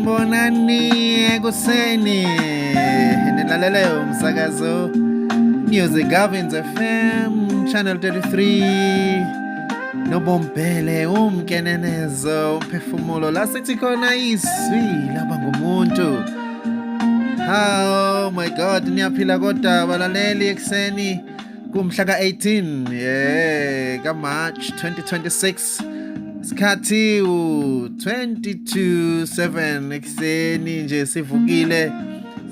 Sanibonani ekuseni nilalele umsakazo Music Gardens FM Channel 33 Nobompele umkenenezo umphefumulo la sithi khona iswi laba ngumuntu. Oh my God, niyaphila kodwa balaleli ekuseni kumhla ka-18 ka-March 2026. Sikhathi u-22:07 ekuseni nje sivukile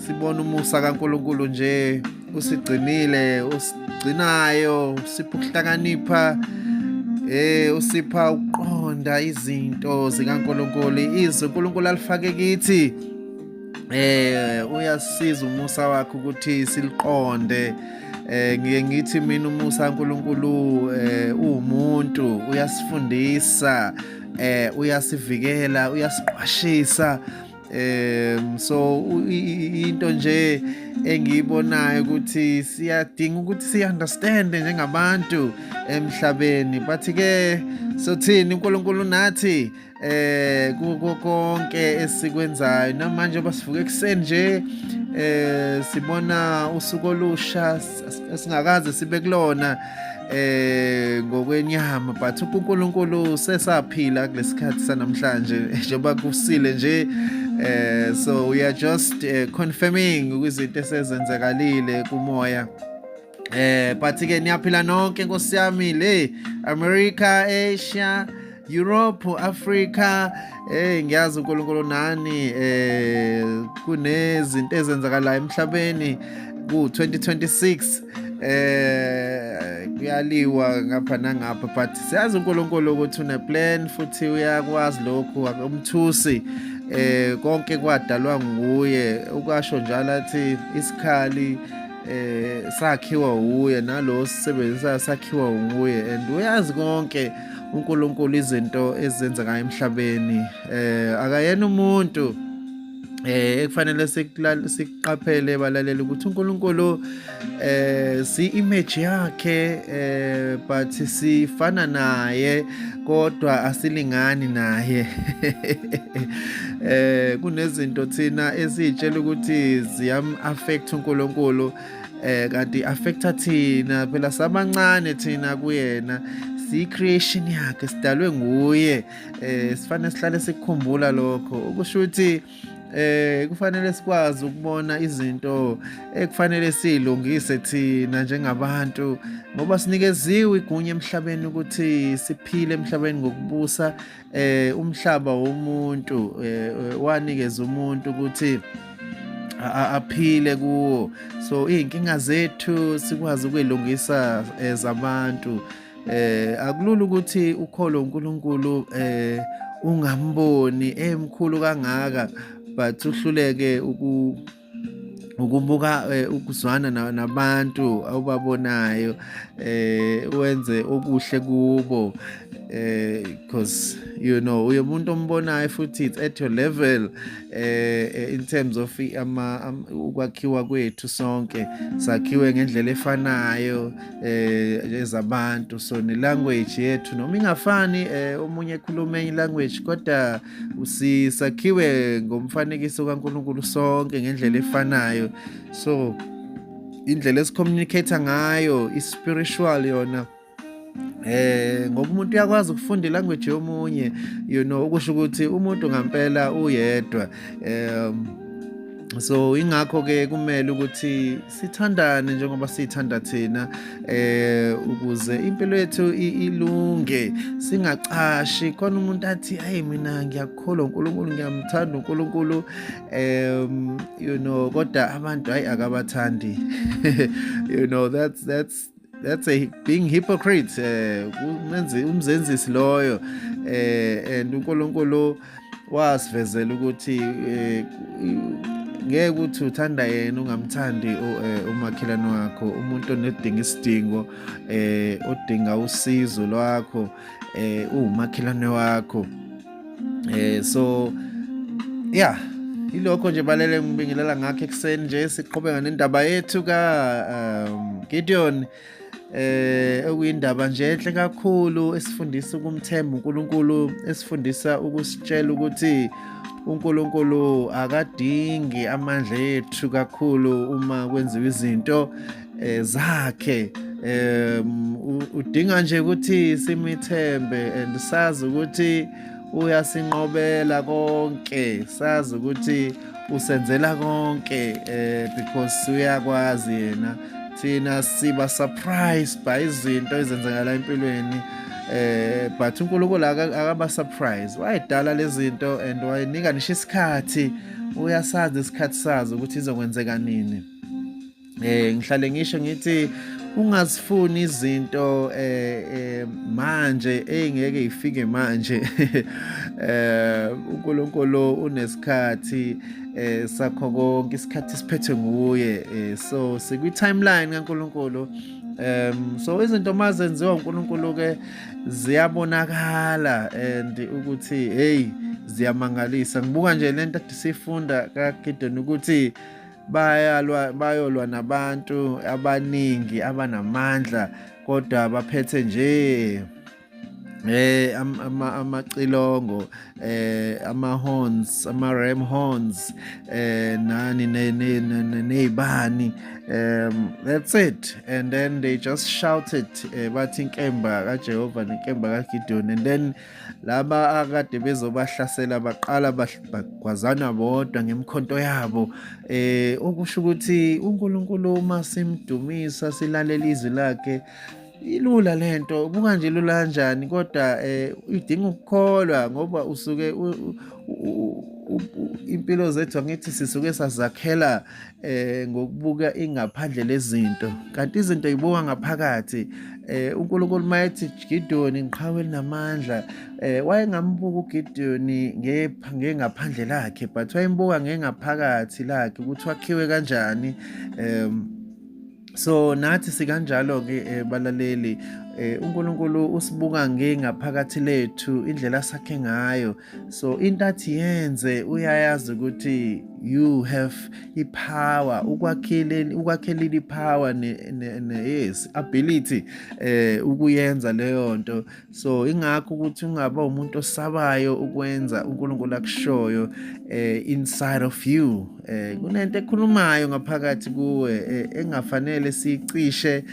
sibona umusa kaNkulunkulu nje usigcinile, usigcinayo, usipha ukuhlakanipha, usipha ukuqonda izinto zikaNkulunkulu, izwi uNkulunkulu alifake kithi. Uyasiza umusa wakhe ukuthi siliqonde. Ngike ngithi mina umusa kaNkulunkulu uwumuntu, uyasifundisa, uyasivikela, uyasiqwashisa. So into nje engiyibonayo ukuthi siyadinga ukuthi si-understande njengabantu emhlabeni, but-ke sothini uNkulunkulu nathi kuko konke esikwenzayo. Namanje basivuka ekuseni nje sibona usuku olusha esingakaze sibe kulona ngokwenyama, but uNkulunkulu sesaphila kulesikhathi sanamhlanje njengoba kusile nje. So we are just confirming izinto esezenzakalile kumoya. But-ke niyaphila nonke Nkosi yami, le America, Asia, Europe, Africa. Ngiyazi uNkulunkulu nani kunezinto ezenzakalayo emhlabeni ku-2026. Kuyaliwa ngapha nangapha, but siyazi uNkulunkulu ukuthi une-plan futhi uyakwazi lokhu, umthusi. Konke kwadalwa nguye, ukwasho njalo athi isikhali sakhiwa uye, nalo sisebenzisayo sakhiwa nguye, and uyazi konke uNkulunkulu izinto ezenzekayo emhlabeni. Akayena umuntu ekufanele siqaphele balaleli ukuthi uNkulunkulu si-image yakhe, but sifana naye kodwa asilingani naye. Kunezinto thina esiyitshela ukuthi ziyam-affect uNkulunkulu, kanti affecta thina phela sabancane thina kuyena, si-creation yakhe, sidalwe nguye. Sifanele sihlale sikukhumbula lokho, ukusho ukuthi kufanele sikwazi ukubona izinto ekufanele siyilungise thina njengabantu, ngoba sinikeziwe igunya emhlabeni ukuthi siphile emhlabeni ngokubusa umhlaba womuntu. Wanikeza umuntu ukuthi aphile kuwo, so iy'nkinga zethu sikwazi ukuyilungisa zabantu. Akulula ukuthi ukholo uNkulunkulu ungamboni emkhulu kangaka, but uhluleke ukubuka ukuzwana nabantu awubabonayo, wenze okuhle kubo, because you know uye umuntu ombonayo futhi it's at your level. In terms of ukwakhiwa kwethu sonke sakhiwe ngendlela efanayo ezabantu, so ne-language yethu noma ingafani, omunye ekhuluma enye language kodwa sakhiwe ngomfanekiso kaNkulunkulu sonke ngendlela efanayo. So indlela esicommunicate ngayo i-spiritual yona, ngoba umuntu uyakwazi ukufunda ilanguage yomunye, you know, ukusho ukuthi umuntu ngampela uyedwa. So ingakho-ke kumele ukuthi sithandane njengoba siyithanda thina, ukuze impilo yethu ilunge, singacashi khona umuntu athi hayi mina ngiyakholwa uNkulunkulu, ngiyamthanda uNkulunkulu, you know, kodwa abantu hayi akabathandi. You know, that's a being hypocrite, umzenzisi loyo. And uNkulunkulu wasivezela ukuthi ngeke uthi uthanda yena ungamthandi umakhelwane wakho, umuntu onedinga isidingo, odinga usizo lwakho, umakhelwane wakho. So yeah, ilokho nje balele ngibingelela ngakho ekuseni nje siqhubeka nendaba yethu ka Gideon. okuyindaba nje enhle kakhulu esifundisa ukumthemba uNkulunkulu, esifundisa ukusitshela ukuthi uNkulunkulu akadingi amandla ethu kakhulu uma kwenziwa izinto zakhe. Udinga nje ukuthi simithembe and sazi ukuthi uyasinqobela konke, sazi ukuthi usenzela konke because uyakwazi yena. Thina siba surprised by izinto ezenzakala empilweni, but uNkulunkulu akaba surprise. Wayedala lezi zinto and wayinika nisho isikhathi, uyasazi isikhathi sazo ukuthi izokwenzeka nini. Ngihlale ngisho ngithi ungazifuni izinto manje engeke ifike manje. uNkulunkulu unesikhathi sakho konke, isikhathi siphethwe nguye. So sikwi-timeline kaNkulunkulu. So izinto mazenziwa uNkulunkulu ke ziyabonakala and ukuthi hey ziyamangalisa. Ngibuka nje lento ade sifunda kaGidoni ukuthi bayolwa nabantu abaningi abanamandla kodwa baphethe nje amacilongo, ama-horns, ama-ram horns, nani ney'bani. That's it. And then they just shouted, bathi inkemba kaJehova nenkemba kaGidoni. And then laba akade bezobahlasela baqala bagwazana bodwa ngemkhonto yabo. Okusho ukuthi uNkulunkulu uma simdumisa silalela izwi lakhe, ilula lento. Buka nje lula kanjani, kodwa idinga ukukholwa ngoba usuke impilo zethu angithi sisuke sazakhela ngokubuka ingaphandle lezinto, kanti izinto yibuka ngaphakathi. uNkulunkulu mayethi Gidoni ngiqhawe elinamandla, wayengambuka uGidoni ngengaphandle lakhe, but wayembuka ngengaphakathi lakhe ukuthi wakhiwe kanjani. So nathi sikanjalo-ke balaleli, uNkulunkulu usibuka ngengaphakathi lethu, indlela sakhe ngayo. So into athi yenze uyayazi ukuthi you have ipower, ukwakhelile ipower yes ability ukuyenza leyo nto. So ingakho ukuthi ungaba umuntu osabayo ukwenza uNkulunkulu akushoyo inside of you. Kunento ekhulumayo ngaphakathi kuwe engafanele sicishe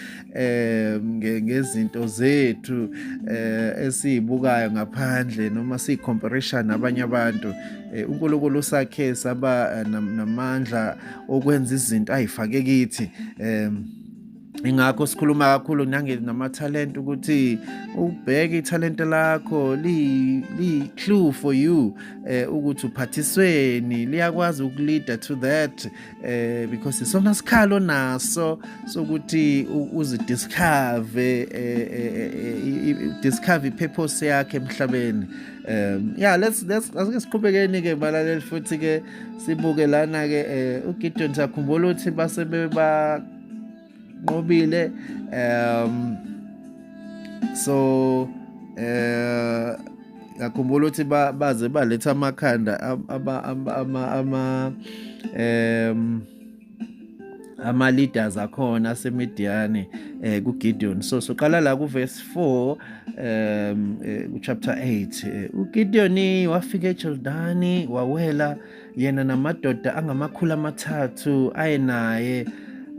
ngezinto zethu esizibukayo ngaphandle noma siyicomparation nabanye abantu. uNkulunkulu sakhe saba namandla okwenza izinto ayifake kithi. Ingakho sikhuluma kakhulu namathalente ukuthi ubheke ithalente lakho li-clue for you ukuthi uphathisweni, liyakwazi ukuleada to that because isona sikhalo naso sokuthi uzidiscover ipurpose yakhe emhlabeni. Ake siqhubekeni ke balaleli futhi ke sibuke lana ke uGidoni sakhumbula ukuthi base nqobile. So ngakhumbula ukuthi baze baletha amakhanda ama-leaders akhona aseMidiyani kuGidoni. So soqala la kuverse 4 chapter 8. uGidoni wafika eJordani wawela yena namadoda angama300 ayenaye,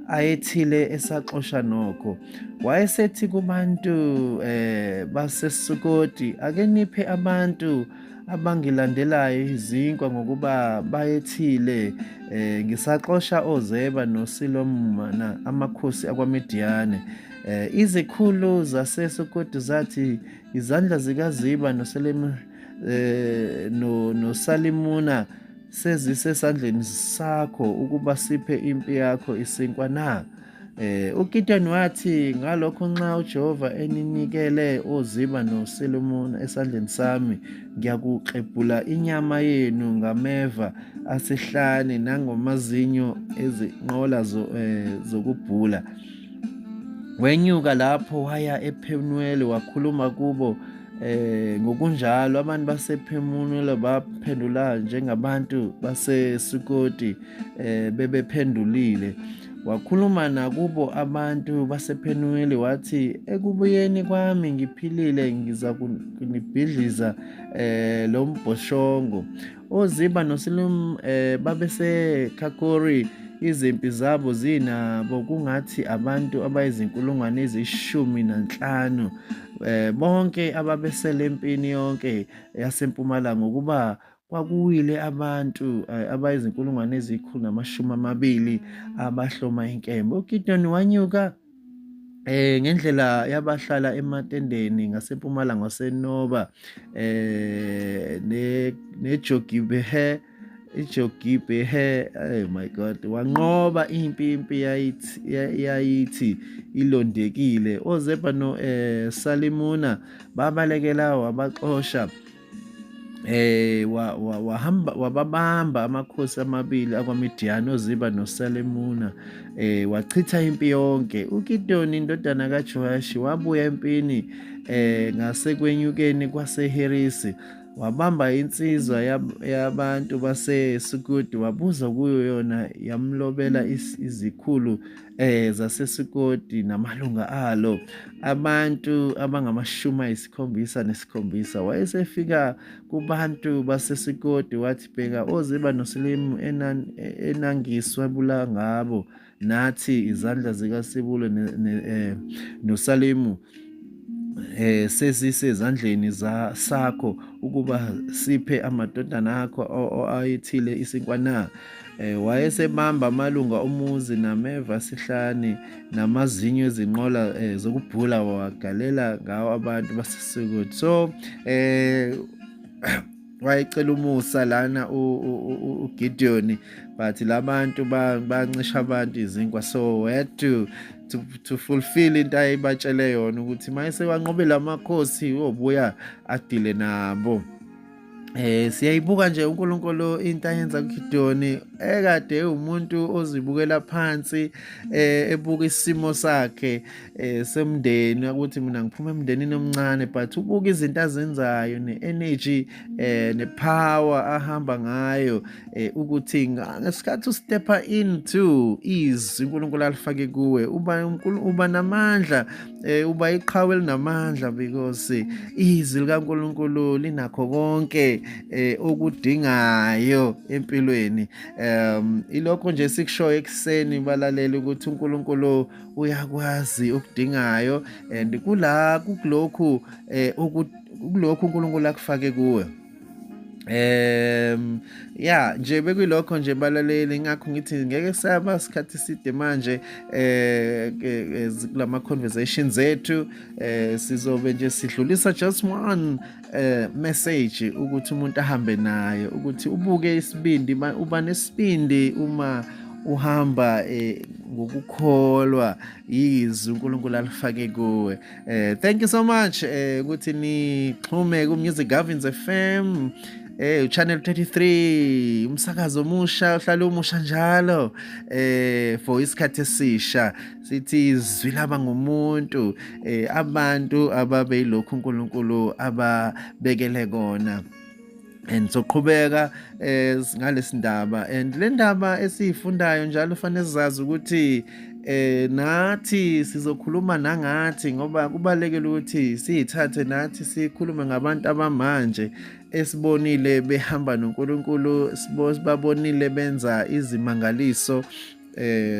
ayethile esaxosha nokho. Wayesethi kubantu baseSukoti, ake niphe abantu abangilandelayo izinkwa ngokuba bayethile ngisaxosha oZeba noSilomana, amakhosi akwaMidiyani. Izikhulu zaseSukoti zathi, izandla zikaZiba noSalimuna sezisesandleni sakho ukuba siphe impi yakho isinkwa na? uGidoni wathi, ngalokho nxa uJehova eninikele oZiba noSalimuna esandleni sami, ngiyakuklebhula inyama yenu ngameva asihlane nangomazinyo ezinqola zokubhula. Wenyuka lapho waya ePhenuweli wakhuluma kubo. Ngokunjalo abantu basePhenuweli baphendula njengabantu baseSukoti bebephendulile. wakhuluma nakubo abantu basePenueli wathi, ekubuyeni kwami ngiphilile ngiza kunibhidliza lo mbhoshongo. OZiba noSalum babeseKakori, izimpi zabo zinabo kungathi abantu abayizinkulungwane eziyishumi 15, bonke ababesele empini yonke yasempumalanga, ukuba kwakuwile abantu abayizinkulungwane eziyi120 abahloma inkemba. uGidiyoni wanyuka ngendlela yabahlala ematendeni ngasempumalanga waseNoba neJogibehe, oh my God, wanqoba impi yayithi ilondekile. OZeba noSalimuna babalekela wabaxosha, wababamba amakhosi amabili akwaMidiyani, oZiba noSalimuna, wachitha impi yonke. uGidiyoni indodana kaJoashi wabuya empini ngasekwenyukeni kwaseHeresi, wabamba insizwa yabantu baseSukoti, wabuza kuyo yona, yamlobela izikhulu zaseSukoti namalunga alo, abantu abangama-77. Wayesefika kubantu baseSukoti wathi, bheka, oZiba noSalim enangiswebula ngabo, nathi izandla zikaSibulo noSalimu sezisezandleni sakho, ukuba siphe amadodana akho ayethile isinkwa na? Wayesebamba amalunga omuzi nameva sihlane namazinyo ezinqola zokubhula, wagalela ngawo abantu baseSukoti. So wayecela umusa lana uGidiyoni, but labantu bancisha abantu izinkwa, so we had to fulfill into ayibatshele yona ukuthi mayese wanqobela amakhosi obuya adile nabo. Siyayibuka nje uNkulunkulu into ayenza kuGidiyoni, ekade umuntu ozibukela phansi, ebuka isimo sakhe semndeni ukuthi mina ngiphuma emndenini omncane, but ubuka izinto azenzayo, ne-energy ne-power ahamba ngayo, ukuthi ngesikhathi ustepa into izwi uNkulunkulu alifake kuwe, uba namandla, uba iqhawe elinamandla, because izwi likaNkulunkulu linakho konke okudingayo empilweni. Ilokho nje sikushoyo ekuseni balaleli, ukuthi uNkulunkulu uyakwazi okudingayo, and kulokhu uNkulunkulu akufake kuwe. Nje bekuyilokho nje balaleli, ngakho ngithi ngeke saba isikhathi eside manje kulama conversations zethu. Sizobe nje sidlulisa just one message ukuthi umuntu ahambe nayo, ukuthi ubuke isibindi, uba nesibindi uma uhamba ngokukholwa izwi uNkulunkulu alifake kuwe. Thank you so much ukuthi nixhume ku-Music Gardens FM, channel 33, umsakazo omusha uhlala umusha njalo for isikhathi esisha. Sithi izwi laba ngumuntu, abantu ababeyilokhu uNkulunkulu ababekele kona. And soqhubeka ngalesi ndaba, and le ndaba esiyifundayo njalo fanele sizazi ukuthi nathi sizokhuluma nangathi, ngoba kubalekile ukuthi siyithathe nathi sikhulume ngabantu abamanje esibonile behamba noNkulunkulu, sibabonile benza izimangaliso.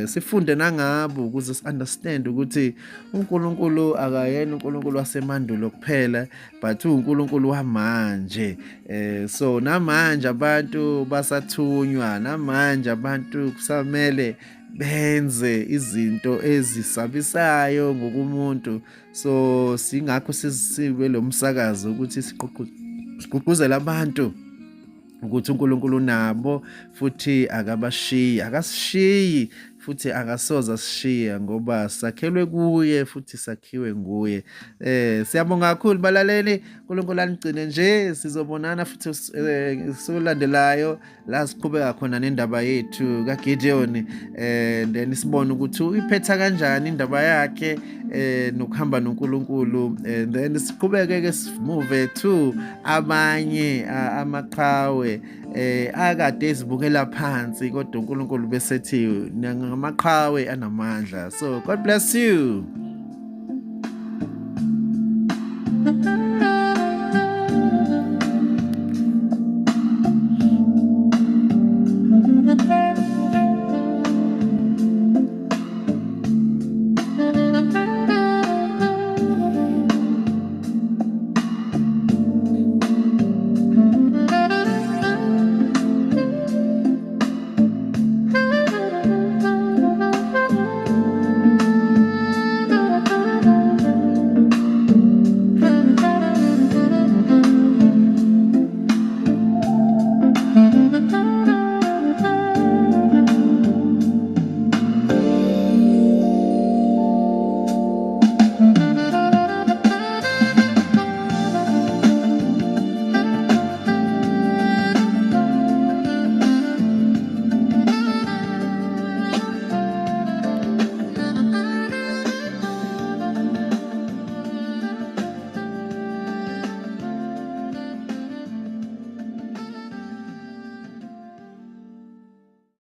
Sifunde nangabo ukuze si-understand ukuthi uNkulunkulu akayena uNkulunkulu wasemandulo kuphela, but uNkulunkulu wamanje. So namanje abantu basathunywa, namanje abantu kusamele benze izinto ezisabisayo ngokumuntu. So singakho sibe lo msakazo ukuthi sigqugquzele abantu ukuthi uNkulunkulu nabo futhi akasishiyi futhi akasoza sishiya, ngoba sakhelwe kuye futhi sakhiwe nguye. Siyabonga kakhulu balaleli, uNkulunkulu anigcine nje. Sizobonana futhi solandelayo la siqhubeka khona nendaba yethu kaGidiyoni, then sibone ukuthi uyiphetha kanjani indaba yakhe, nokuhamba noNkulunkulu, and then siqhubeke-ke move to abanye amaqhawe akade ezibukela phansi, kodwa uNkulunkulu besethi ngamaqhawe anamandla. So God bless you.